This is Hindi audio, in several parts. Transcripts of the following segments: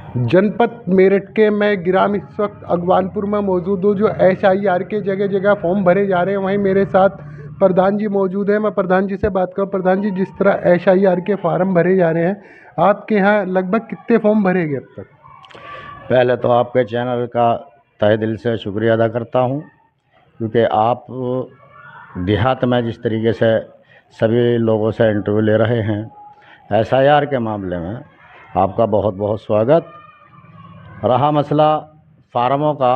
जनपद मेरठ के मैं ग्राम इस वक्त अगवानपुर में मौजूद हूँ। जो SIR के जगह जगह फॉर्म भरे जा रहे हैं, वहीं मेरे साथ प्रधान जी मौजूद हैं। मैं प्रधान जी से बात करूँ। प्रधान जी, जिस तरह SIR के फार्म भरे जा रहे हैं, आपके यहाँ लगभग कितने फॉर्म भरे गए अब तक? पहले तो आपके चैनल का तहे दिल से शुक्रिया अदा करता हूँ, क्योंकि आप देहात में जिस तरीके से सभी लोगों से इंटरव्यू ले रहे हैं SIR के मामले में, आपका बहुत बहुत स्वागत। रहा मसला फार्मों का,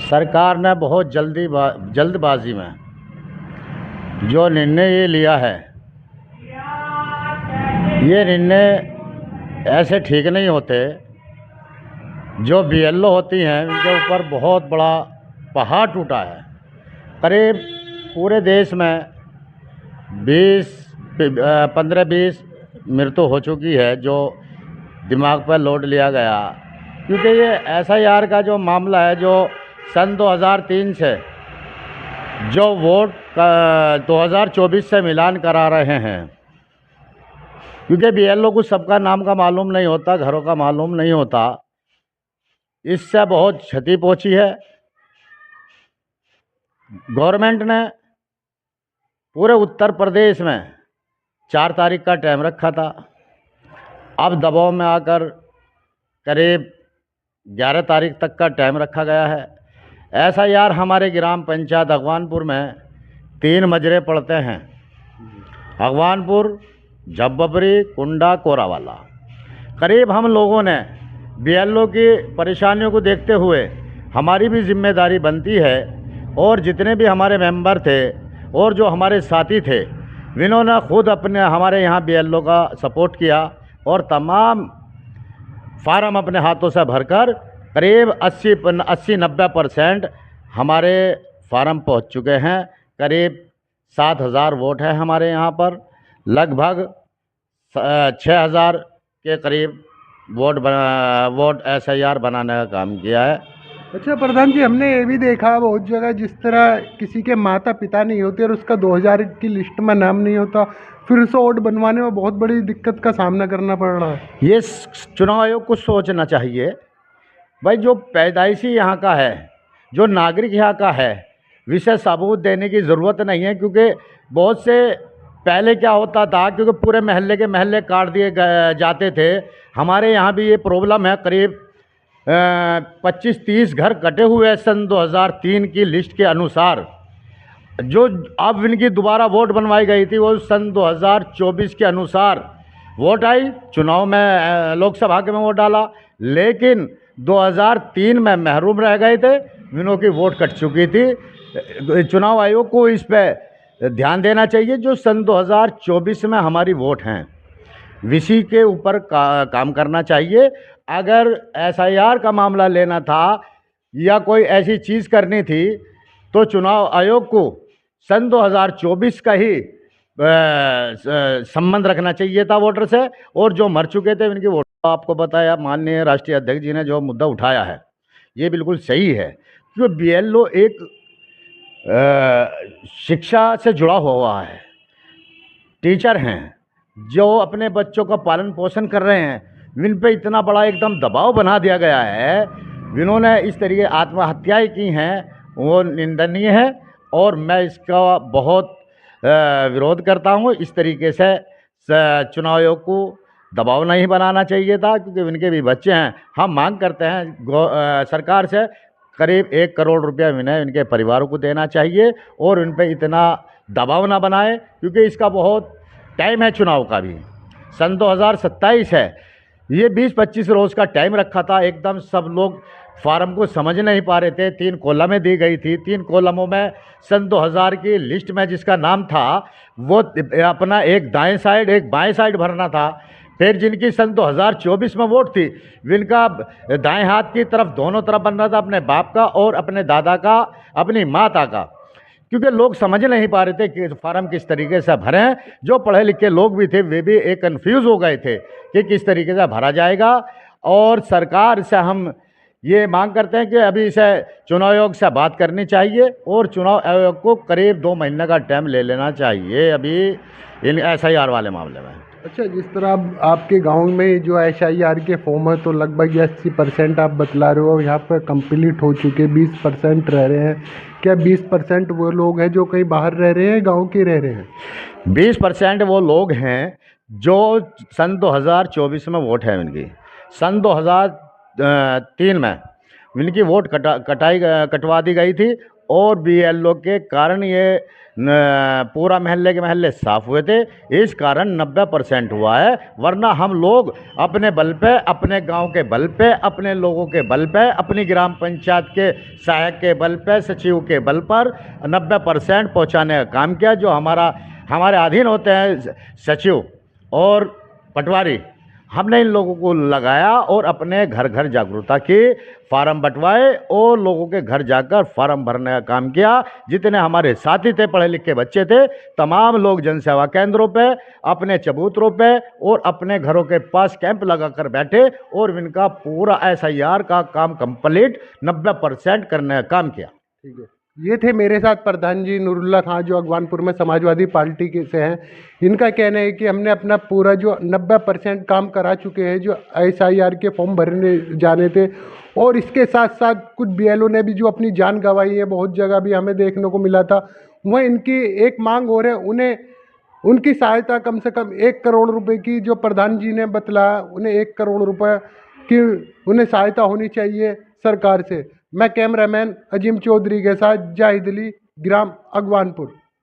सरकार ने बहुत जल्दबाजी में जो निर्णय ये लिया है, ये निर्णय ऐसे ठीक नहीं होते। जो BLO होती हैं, उनके ऊपर बहुत बड़ा पहाड़ टूटा है। करीब पूरे देश में 15-20 मृत्यु हो चुकी है, जो दिमाग पर लोड लिया गया, क्योंकि ये SIR का जो मामला है, जो सन 2003 से जो वोट 2024 से मिलान करा रहे हैं, क्योंकि BLO को सबका नाम का मालूम नहीं होता, घरों का मालूम नहीं होता, इससे बहुत क्षति पहुंची है। गवर्नमेंट ने पूरे उत्तर प्रदेश में 4 तारीख का टाइम रखा था। अब दबाव में आकर करीब 11 तारीख तक का टाइम रखा गया है। SIR हमारे ग्राम पंचायत अगवानपुर में 3 मजरे पड़ते हैं: अगवानपुर, जब्बरी, कुंडा, कोरावाला। करीब हम लोगों ने BLO की परेशानियों को देखते हुए हमारी भी जिम्मेदारी बनती है, और जितने भी हमारे मेंबर थे और जो हमारे साथी थे, इन्होंने खुद अपने हमारे यहाँ BLO का सपोर्ट किया और तमाम फार्म अपने हाथों से भरकर करीब 80-90% हमारे फार्म पहुँच चुके हैं। करीब 7,000 वोट है हमारे यहाँ पर। लगभग 6,000 के करीब वोट SIR बनाने का काम किया है। अच्छा प्रधान जी, हमने ये भी देखा बहुत जगह, जिस तरह किसी के माता पिता नहीं होते और उसका 2000 की लिस्ट में नाम नहीं होता, फिर से वोट बनवाने में बहुत बड़ी दिक्कत का सामना करना पड़ रहा है। ये चुनाव आयोग को सोचना चाहिए भाई, जो पैदाइशी यहाँ का है, जो नागरिक यहाँ का है, विशेष सबूत देने की ज़रूरत नहीं है। क्योंकि बहुत से पहले क्या होता था, क्योंकि पूरे महल्ले के महल्ले काट दिए जाते थे। हमारे यहाँ भी ये प्रॉब्लम है। करीब 25-30 घर कटे हुए हैं सन 2003 की लिस्ट के अनुसार। जो अब इनकी दोबारा वोट बनवाई गई थी, वो सन 2024 के अनुसार वोट आई। चुनाव में लोकसभा के में वोट डाला, लेकिन 2003 में महरूम रह गए थे, इन्हों की वोट कट चुकी थी। चुनाव आयोग को इस पर ध्यान देना चाहिए। जो सन 2024 में हमारी वोट हैं, इसी के ऊपर काम करना चाहिए। अगर SIR का मामला लेना था या कोई ऐसी चीज़ करनी थी, तो चुनाव आयोग को सन 2024 का ही संबंध रखना चाहिए था वोटर से। और जो मर चुके थे उनकी वोट, आपको बताया माननीय राष्ट्रीय अध्यक्ष जी ने जो मुद्दा उठाया है, ये बिल्कुल सही है। क्योंकि BLO एक शिक्षा से जुड़ा हुआ है, टीचर हैं जो अपने बच्चों का पालन पोषण कर रहे हैं। इन पे इतना बड़ा एकदम दबाव बना दिया गया है, इन्होंने इस तरीके आत्महत्याएं की हैं, वो निंदनीय है। और मैं इसका बहुत विरोध करता हूँ। इस तरीके से चुनाव आयोग को दबाव नहीं बनाना चाहिए था, क्योंकि इनके भी बच्चे हैं। हम मांग करते हैं सरकार से करीब 1 करोड़ रुपया इन्हें इनके परिवारों को देना चाहिए, और उन पर इतना दबाव ना बनाए, क्योंकि इसका बहुत टाइम है। चुनाव का भी सन 2027 है। ये 20-25 रोज़ का टाइम रखा था। एकदम सब लोग फार्म को समझ नहीं पा रहे थे। 3 कॉलमें दी गई थी। 3 कॉलमों में सन 2000 की लिस्ट में जिसका नाम था, वो अपना एक दाएं साइड एक बाएं साइड भरना था। फिर जिनकी सन 2024 में वोट थी, जिनका दाएं हाथ की तरफ दोनों तरफ बनना था, अपने बाप का और अपने दादा का, अपनी माता का। क्योंकि लोग समझ नहीं पा रहे थे कि फार्म किस तरीके से भरें। जो पढ़े लिखे लोग भी थे, वे भी एक कन्फ्यूज़ हो गए थे कि किस तरीके से भरा जाएगा। और सरकार से हम ये मांग करते हैं कि अभी इसे चुनाव आयोग से बात करनी चाहिए, और चुनाव आयोग को करीब 2 महीने का टाइम ले लेना चाहिए अभी इन SIR वाले मामले में। अच्छा, जिस तरह अब आपके गांव में जो एसआईआर के फॉर्म है तो लगभग 80% आप बतला रहे हो यहाँ पर कंप्लीट हो चुके, 20% रह रहे हैं। क्या 20% वो लोग हैं जो कहीं बाहर रह रहे हैं, गांव के रह रहे हैं? 20% वो लोग हैं जो सन 2024 में वोट है इनकी। सन 2003 में इनकी वोट कटवा दी गई थी और बीएलओ के कारण ये पूरा महल्ले के महल्ले साफ हुए थे। इस कारण 90% हुआ है, वरना हम लोग अपने बल पे, अपने गांव के बल पे, अपने लोगों के बल पे, अपनी ग्राम पंचायत के सहायक के बल पे, सचिव के बल पर 90% पहुंचाने का काम किया। जो हमारे अधीन होते हैं सचिव और पटवारी, हमने इन लोगों को लगाया और अपने घर घर जागरूकता की, फार्म बंटवाए और लोगों के घर जाकर फार्म भरने का काम किया। जितने हमारे साथी थे, पढ़े लिखे बच्चे थे, तमाम लोग जनसेवा केंद्रों पे, अपने चबूतरों पे और अपने घरों के पास कैंप लगाकर बैठे और इनका पूरा एसआईआर का काम कंप्लीट 90% करने का काम किया। ठीक है, ये थे मेरे साथ प्रधान जी नूरुल्लाह खां, जो अगवानपुर में समाजवादी पार्टी के से हैं। इनका कहना है कि हमने अपना पूरा जो 90% काम करा चुके हैं, जो एसआईआर के फॉर्म भरने जाने थे। और इसके साथ साथ कुछ बीएलओ ने भी जो अपनी जान गंवाई है, बहुत जगह भी हमें देखने को मिला था। वह इनकी एक मांग हो रही है, उन्हें उनकी सहायता कम से कम 1 करोड़ रुपए की, जो प्रधान जी ने बतलाया, उन्हें 1 करोड़ रुपए की उन्हें सहायता होनी चाहिए सरकार से। मैं कैमरामैन अजीम चौधरी के साथ जाहिद अली, ग्राम अगवानपुर।